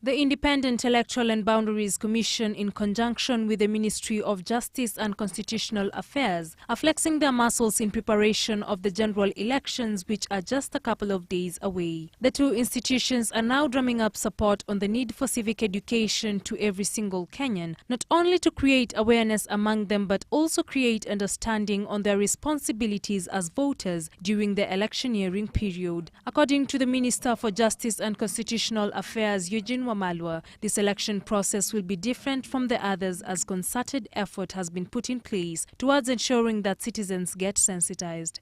The Independent Electoral and Boundaries Commission, in conjunction with the Ministry of Justice and Constitutional Affairs, are flexing their muscles in preparation of the general elections, which are just a couple of days away. The two institutions are now drumming up support on the need for civic education to every single Kenyan, not only to create awareness among them but also create understanding on their responsibilities as voters during the electioneering period. According to the Minister for Justice and Constitutional Affairs, Eugene Wamalwa, this election process will be different from the others as concerted effort has been put in place towards ensuring that citizens get sensitized.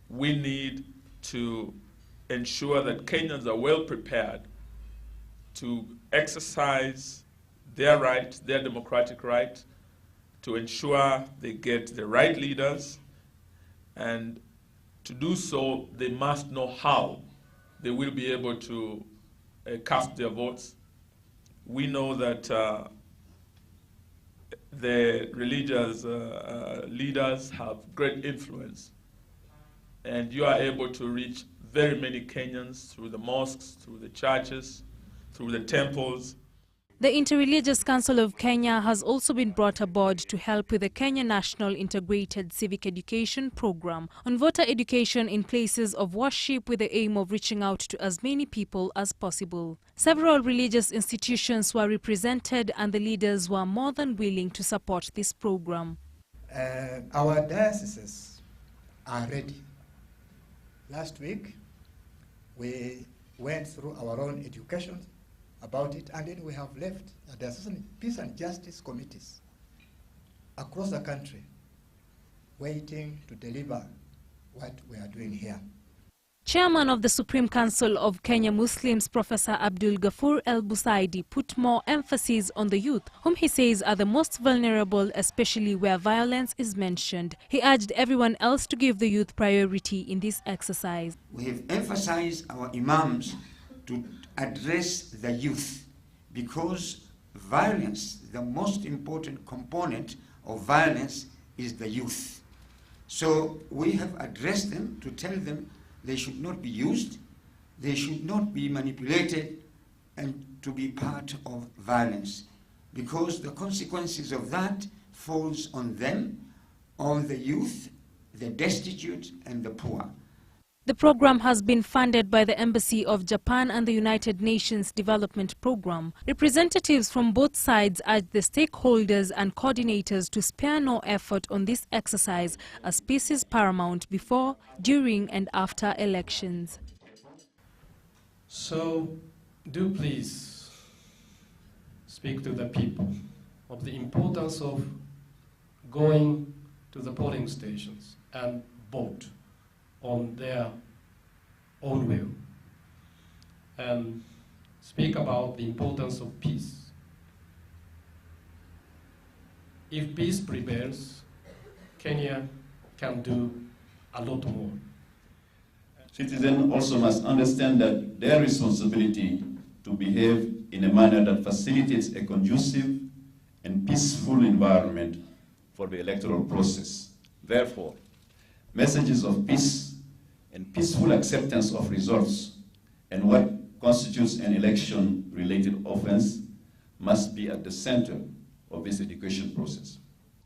We need to ensure that Kenyans are well prepared to exercise their right, their democratic right, to ensure they get the right leaders, and to do so, they must know how they will be able to cast their votes. We know that the religious leaders have great influence, and you are able to reach very many Kenyans through the mosques, through the churches, through the temples. The Interreligious Council of Kenya has also been brought aboard to help with the Kenya National Integrated Civic Education Program on voter education in places of worship, with the aim of reaching out to as many people as possible. Several religious institutions were represented and the leaders were more than willing to support this program. Our dioceses are ready. Last week, we went through our own education about it, and then we have left the Peace and Justice committees across the country waiting to deliver what we are doing here. Chairman of the Supreme Council of Kenya Muslims, Professor Abdul Gafur El Busaidi, put more emphasis on the youth, whom he says are the most vulnerable, especially where violence is mentioned. He urged everyone else to give the youth priority in this exercise. We have emphasized our imams to address the youth, because violence, the most important component of violence is the youth. So we have addressed them to tell them they should not be used, they should not be manipulated and to be part of violence, because the consequences of that falls on them, on the youth, the destitute and the poor. The program has been funded by the Embassy of Japan and the United Nations Development Program. Representatives from both sides urged the stakeholders and coordinators to spare no effort on this exercise, as peace is paramount before, during and after elections. So, do please speak to the people of the importance of going to the polling stations and vote on their own will, and speak about the importance of peace. If peace prevails, Kenya can do a lot more. Citizens also must understand that their responsibility to behave in a manner that facilitates a conducive and peaceful environment for the electoral process. Therefore, messages of peace and peaceful acceptance of results and what constitutes an election-related offense must be at the center of this education process.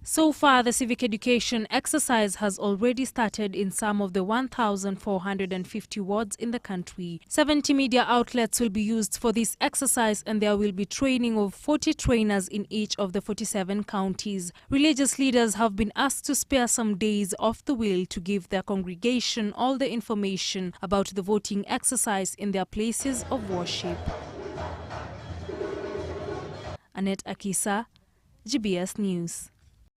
So far, the civic education exercise has already started in some of the 1,450 wards in the country. 70 media outlets will be used for this exercise, and there will be training of 40 trainers in each of the 47 counties. Religious leaders have been asked to spare some days off the wheel to give their congregation all the information about the voting exercise in their places of worship. Annette Akisa, GBS News.